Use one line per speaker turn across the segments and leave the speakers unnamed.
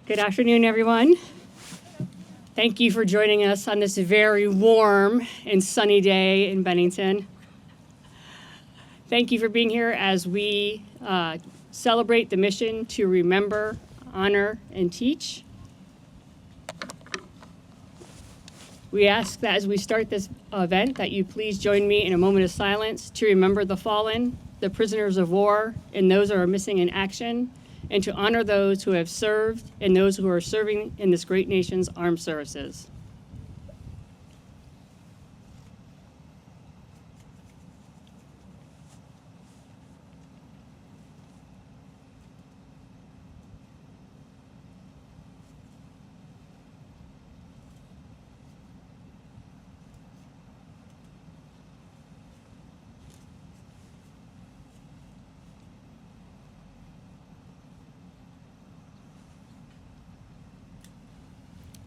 Good afternoon, everyone. Thank you for joining us on this very warm and sunny day in Bennington. Thank you for being here as we celebrate the mission to remember, honor, and teach. We ask that as we start this event that you please join me in a moment of silence to remember the fallen, the prisoners of war, and those who are missing in action, and to honor those who have served and those who are serving in this great nation's armed services.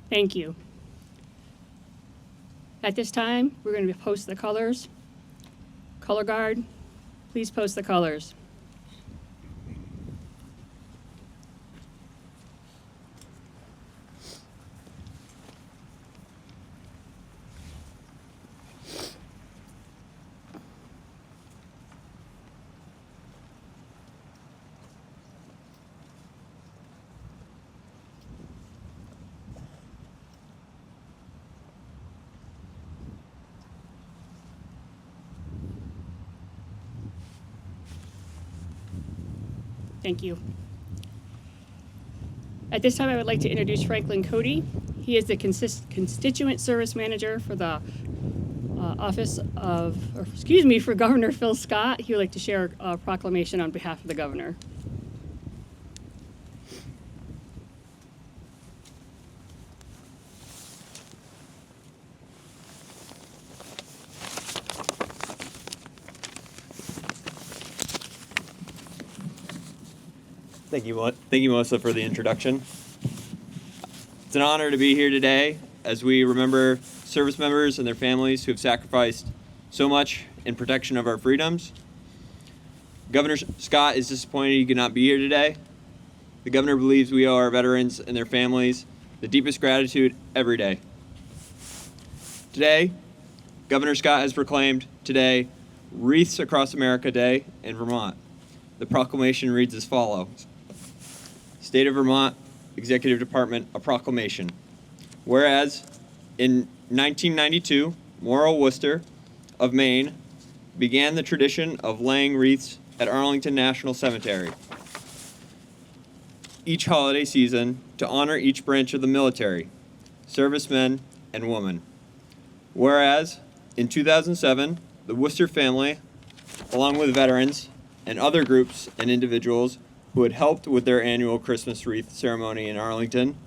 Thank you. At this time, we're going to post the colors. Color guard, please post the colors. Thank you. At this time, I would like to introduce Franklin Cody. He is the Constituent Service Manager for the for Governor Phil Scott. He would like to share a proclamation on behalf of the governor.
Thank you, Melissa, for the introduction. It's an honor to be here today as we remember service members and their families who have sacrificed so much in protection of our freedoms. Governor Scott is disappointed he could not be here today. The governor believes we owe our veterans and their families the deepest gratitude every day. Today, Governor Scott has proclaimed today Wreaths Across America Day in Vermont. The proclamation reads as follows. State of Vermont Executive Department, a proclamation. Whereas in 1992, Morrill Worcester of Maine began the tradition of laying wreaths at Arlington National Cemetery each holiday season to honor each branch of the military, servicemen and women. Whereas in 2007, the Worcester family, along with veterans and other groups and individuals who had helped with their annual Christmas wreath ceremony in Arlington,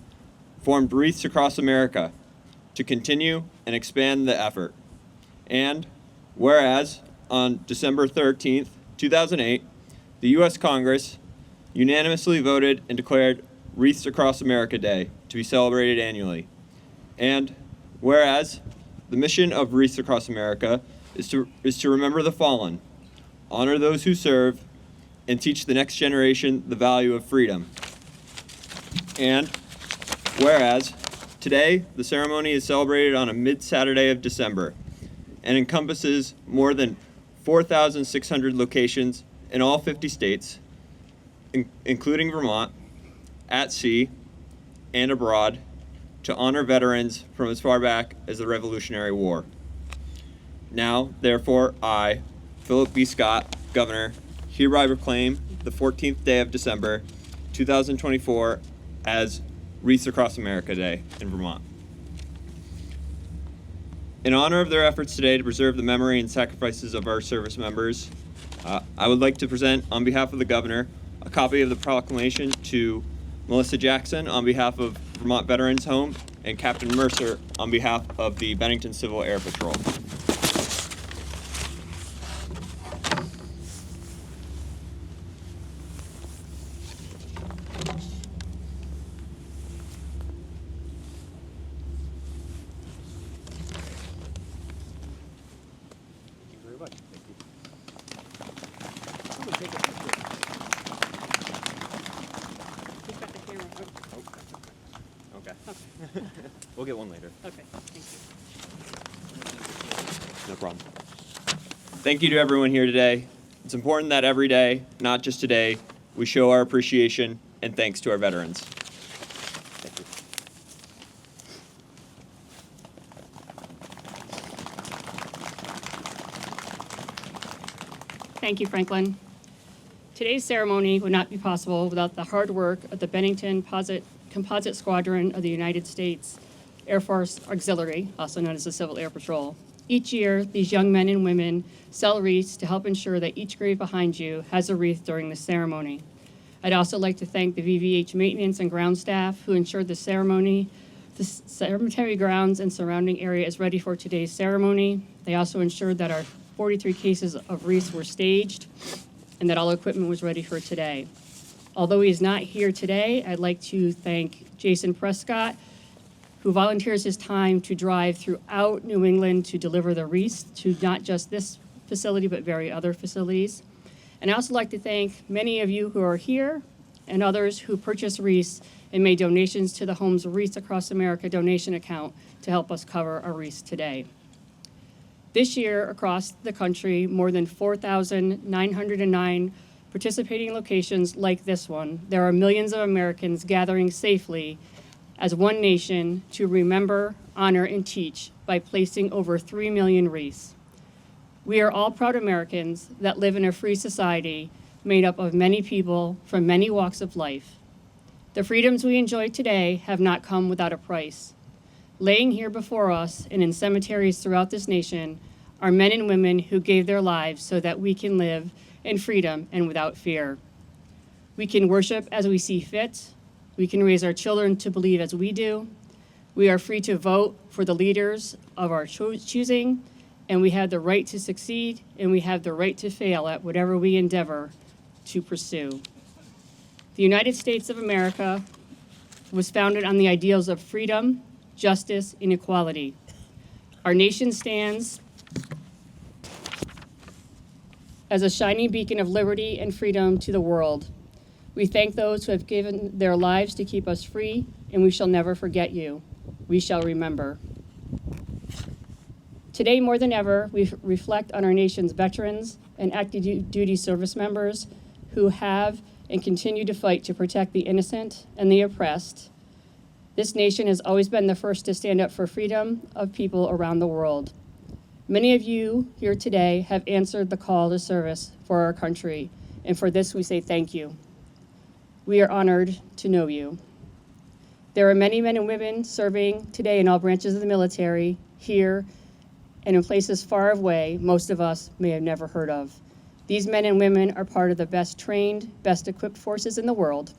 formed Wreaths Across America to continue and expand the effort. And whereas on December 13th, 2008, the U.S. Congress unanimously voted and declared Wreaths Across America Day to be celebrated annually. And whereas the mission of Wreaths Across America is to remember the fallen, honor those who serve, and teach the next generation the value of freedom. And whereas today the ceremony is celebrated on a mid-Saturday of December and encompasses more than 4,600 locations in all 50 states, including Vermont, at sea and abroad, to honor veterans from as far back as the Revolutionary War. Now, therefore, I, Philip B. Scott, Governor, hereby proclaim the 14th day of December, 2024, as Wreaths Across America Day in Vermont. In honor of their efforts today to preserve the memory and sacrifices of our service members, I would like to present, on behalf of the Governor, a copy of the proclamation to Melissa Jackson on behalf of Vermont Veterans Home and Captain Mercer on behalf of the Bennington Civil Air Patrol.
He's got the camera. Oh.
We'll get one later.
Okay, thank you.
No problem. Thank you to everyone here today. It's important that every day, not just today, we show our appreciation and thanks to our veterans. Thank you.
Thank you, Franklin. Today's ceremony would not be possible without the hard work of the Bennington Composite Squadron of the United States Air Force Auxiliary, also known as the Civil Air Patrol. Each year, these young men and women sell wreaths to help ensure that each grave behind you has a wreath during the ceremony. I'd also like to thank the VVH maintenance and ground staff who ensured the cemetery grounds and surrounding area is ready for today's ceremony. They also ensured that our 43 cases of wreaths were staged and that all equipment was ready for today. Although he is not here today, I'd like to thank Jason Prescott, who volunteers his time to drive throughout New England to deliver the wreaths to not just this facility, but very other facilities. And I also like to thank many of you who are here and others who purchased wreaths and made donations to the Homes Wreaths Across America donation account to help us cover our wreaths today. This year, across the country, more than 4,909 participating locations like this one, there are millions of Americans gathering safely as one nation to remember, honor, and teach by placing over 3 million wreaths. We are all proud Americans that live in a free society made up of many people from many walks of life. The freedoms we enjoy today have not come without a price. Laying here before us and in cemeteries throughout this nation are men and women who gave their lives so that we can live in freedom and without fear. We can worship as we see fit. We can raise our children to believe as we do. We are free to vote for the leaders of our choosing, and we have the right to succeed, and we have the right to fail at whatever we endeavor to pursue. The United States of America was founded on the ideals of freedom, justice, and equality. Our nation stands as a shining beacon of liberty and freedom to the world. We thank those who have given their lives to keep us free, and we shall never forget you. We shall remember. Today, more than ever, we reflect on our nation's veterans and active duty service members who have and continue to fight to protect the innocent and the oppressed. This nation has always been the first to stand up for freedom of people around the world. Many of you here today have answered the call to service for our country, and for this we say thank you. We are honored to know you. There are many men and women serving today in all branches of the military, here and in places far away most of us may have never heard of. These men and women are part of the best trained, best equipped forces in the world.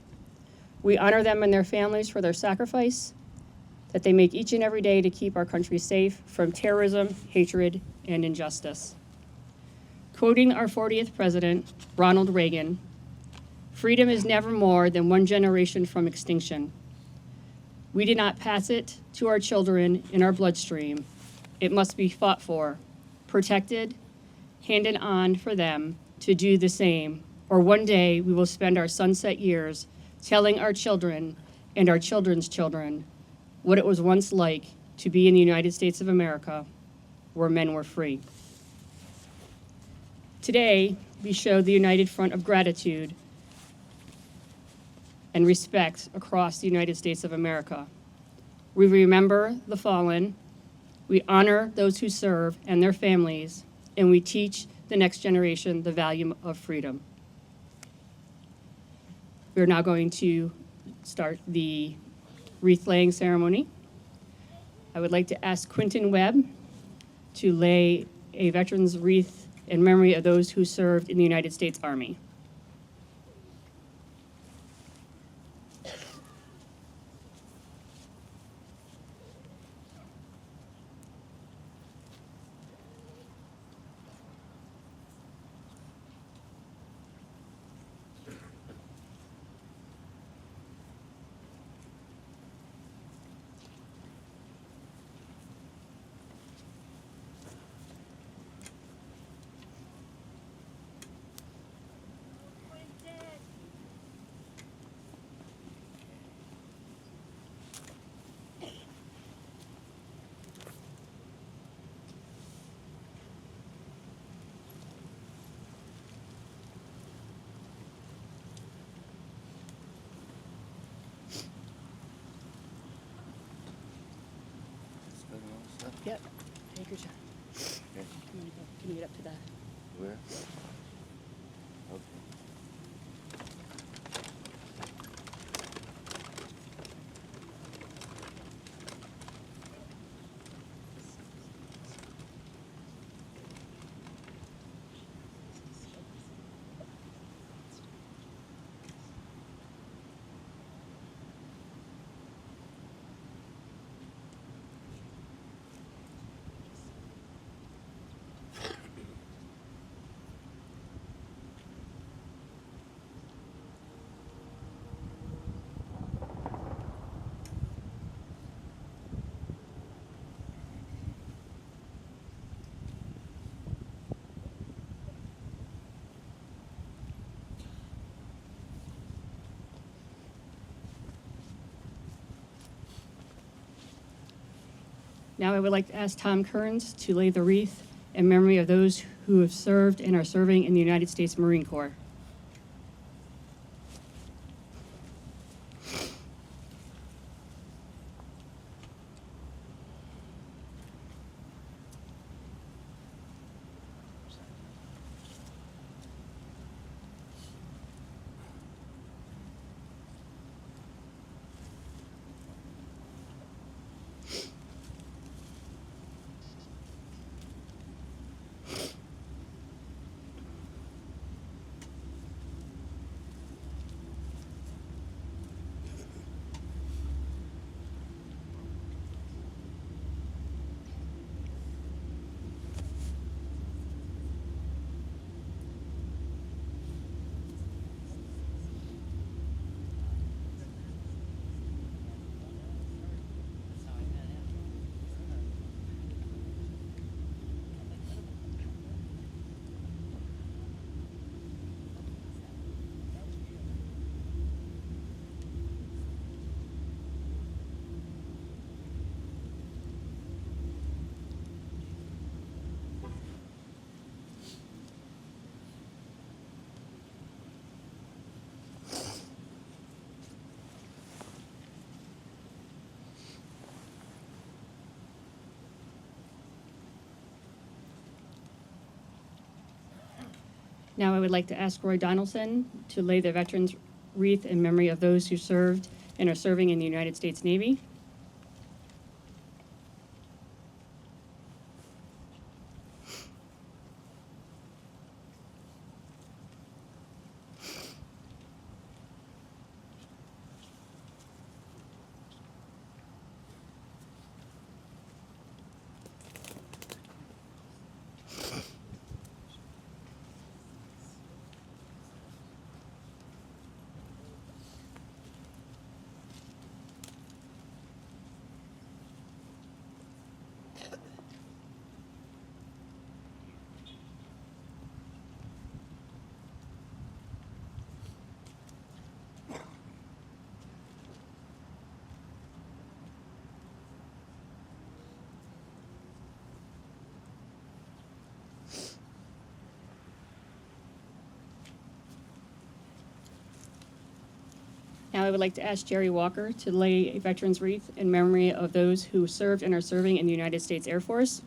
We honor them and their families for their sacrifice that they make each and every day to keep our country safe from terrorism, hatred, and injustice. Quoting our 40th president, Ronald Reagan, "Freedom is never more than one generation from extinction. We did not pass it to our children in our bloodstream. It must be fought for, protected, handed on for them to do the same, or one day we will spend our sunset years telling our children and our children's children what it was once like to be in the United States of America, where men were free." Today, we show the united front of gratitude and respect across the United States of America. We remember the fallen, we honor those who serve and their families, and we teach the next generation the value of freedom. We're now going to start the wreath laying ceremony. I would like to ask Quentin Webb to lay a veteran's wreath in memory of those who served in the United States Army. Yep. Take your time.
Okay.
Can you get up to that?
Where? Okay.
Now I would like to ask Tom Kearns to lay the wreath in memory of those who have served and are serving in the United States Marine Corps. Now I would like to ask Roy Donaldson to lay the Veterans Wreath in memory of those who served and are serving in the United States Navy. Now I would like to ask Jerry Walker to lay a Veterans Wreath in memory of those who served and are serving in the United States Air Force.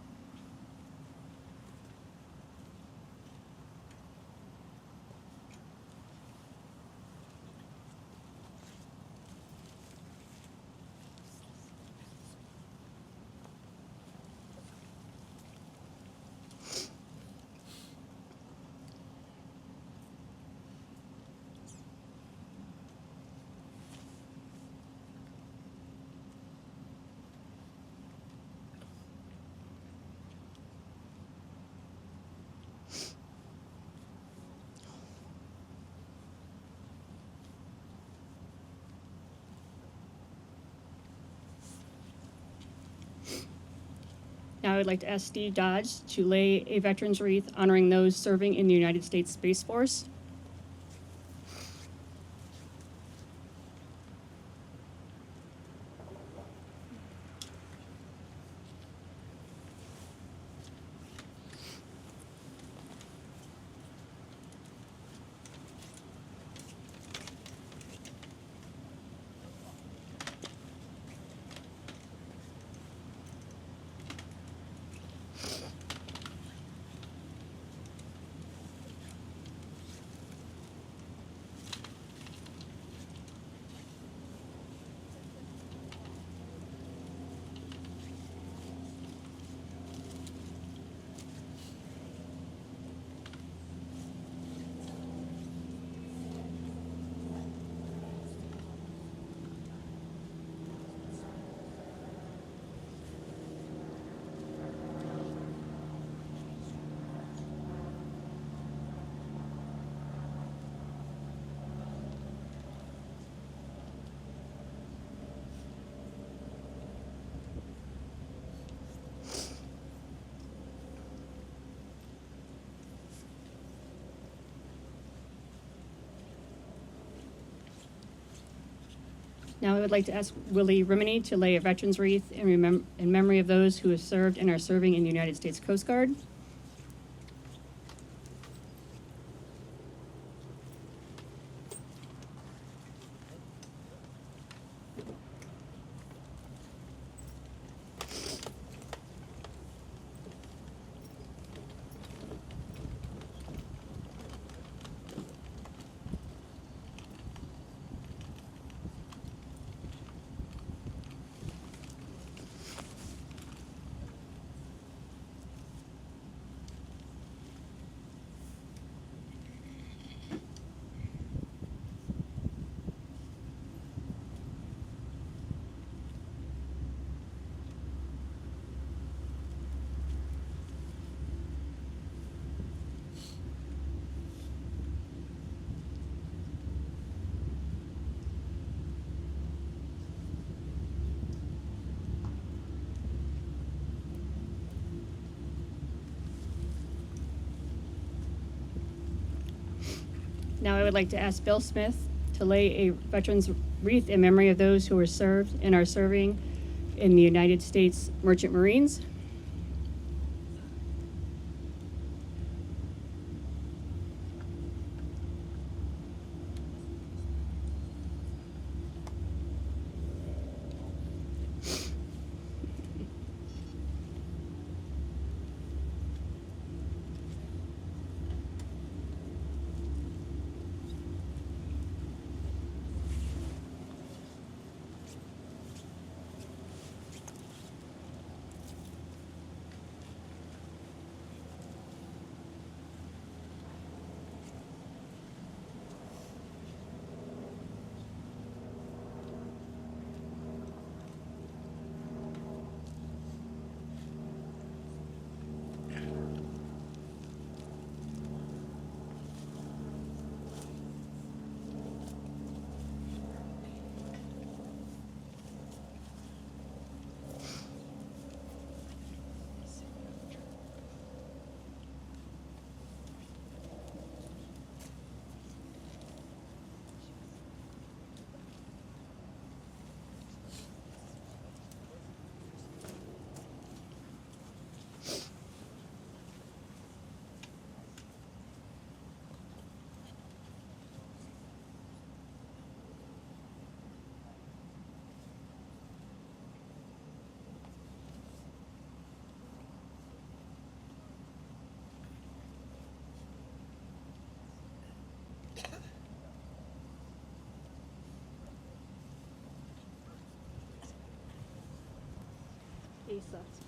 Now I would like to ask Steve Dodge to lay a Veterans Wreath honoring those serving in the United States Space Force. Now I would like to ask Willie Rimini to lay a veteran's wreath in memory of those who have served and are serving in the United States Coast Guard. Now I would like to ask Bill Smith to lay a veteran's wreath in memory of those who were served and are serving in the United States Merchant Marines. Asa.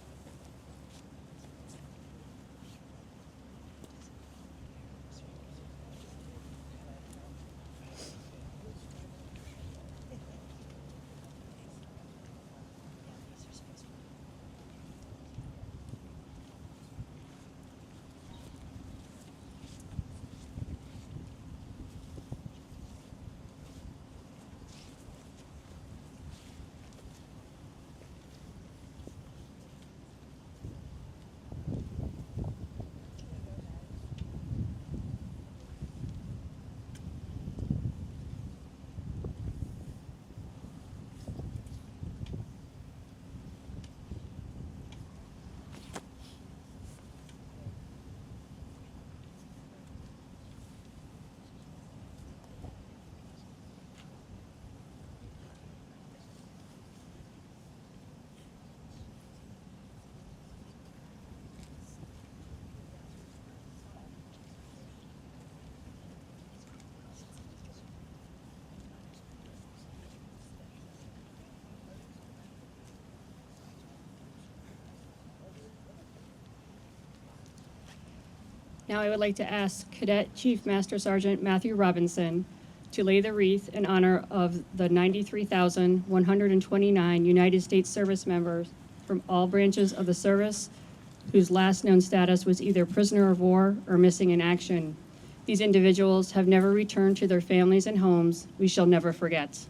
Now I would like to ask Cadet Chief Master Sergeant Matthew Robinson to lay the wreath in honor of the 93,129 United States service members from all branches of the service whose last known status was either prisoner of war or missing in action. These individuals have never returned to their families and homes. We shall never forget.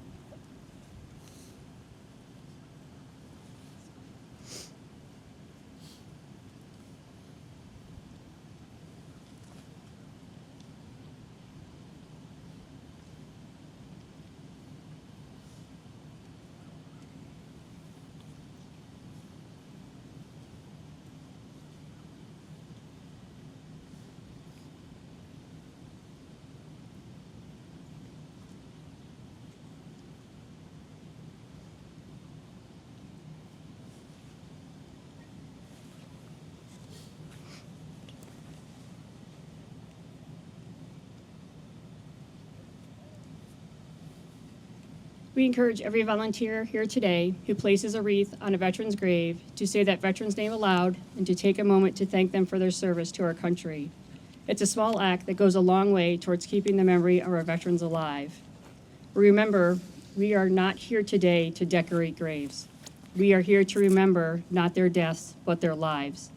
We encourage every volunteer here today who places a wreath on a veteran's grave to say that veteran's name aloud and to take a moment to thank them for their service to our country. It's a small act that goes a long way towards keeping the memory of our veterans alive. Remember, we are not here today to decorate graves. We are here to remember not their deaths, but their lives.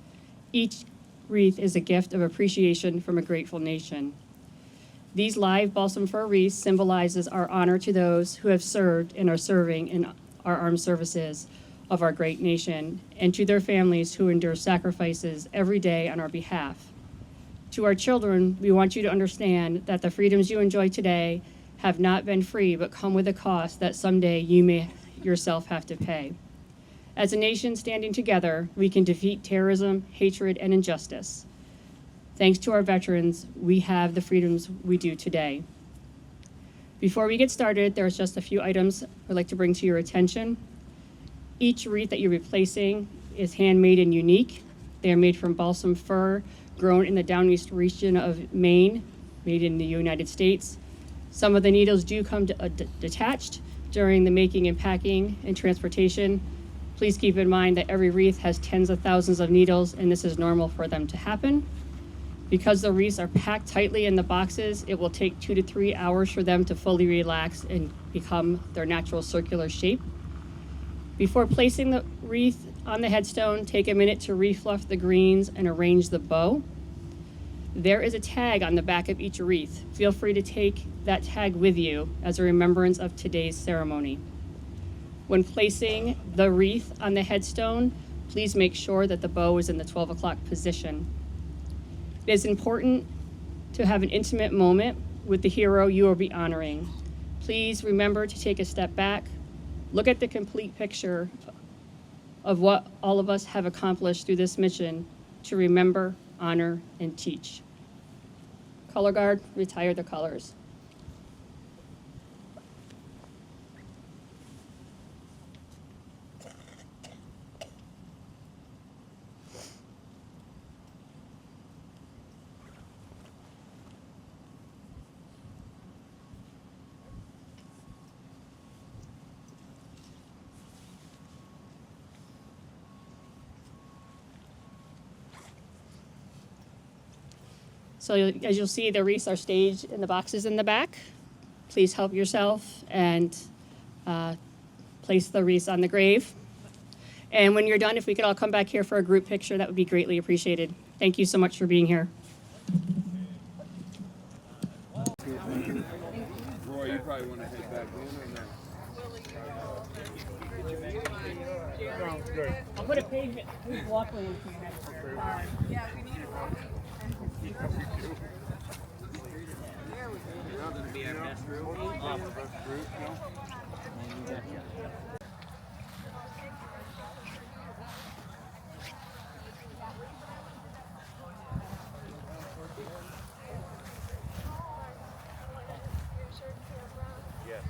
Each wreath is a gift of appreciation from a grateful nation. These live balsam fir wreaths symbolizes our honor to those who have served and are serving in our armed services of our great nation, and to their families who endure sacrifices every day on our behalf. To our children, we want you to understand that the freedoms you enjoy today have not been free, but come with a cost that someday you may yourself have to pay. As a nation standing together, we can defeat terrorism, hatred, and injustice. Thanks to our veterans, we have the freedoms we do today. Before we get started, there's just a few items I'd like to bring to your attention. Each wreath that you're replacing is handmade and unique. They are made from balsam fir, grown in the down east region of Maine, made in the United States. Some of the needles do come detached during the making and packing and transportation. Please keep in mind that every wreath has tens of thousands of needles, and this is normal for them to happen. Because the wreaths are packed tightly in the boxes, it will take 2 to 3 hours for them to fully relax and become their natural circular shape. Before placing the wreath on the headstone, take a minute to refluff the greens and arrange the bow. There is a tag on the back of each wreath. Feel free to take that tag with you as a remembrance of today's ceremony. When placing the wreath on the headstone, please make sure that the bow is in the 12 o'clock position. It is important to have an intimate moment with the hero you will be honoring. Please remember to take a step back, look at the complete picture of what all of us have accomplished through this mission to remember, honor, and teach. Color guard, retire the colors. So as you'll see, the wreaths are staged in the boxes in the back. Please help yourself and place the wreaths on the grave. And when you're done, if we could all come back here for a group picture, that would be greatly appreciated. Thank you so much for being here.
Roy, you probably want to head back in or no?
I'll put a pavement walkway in
Yeah, we need a walk.
Be our best group. Yes.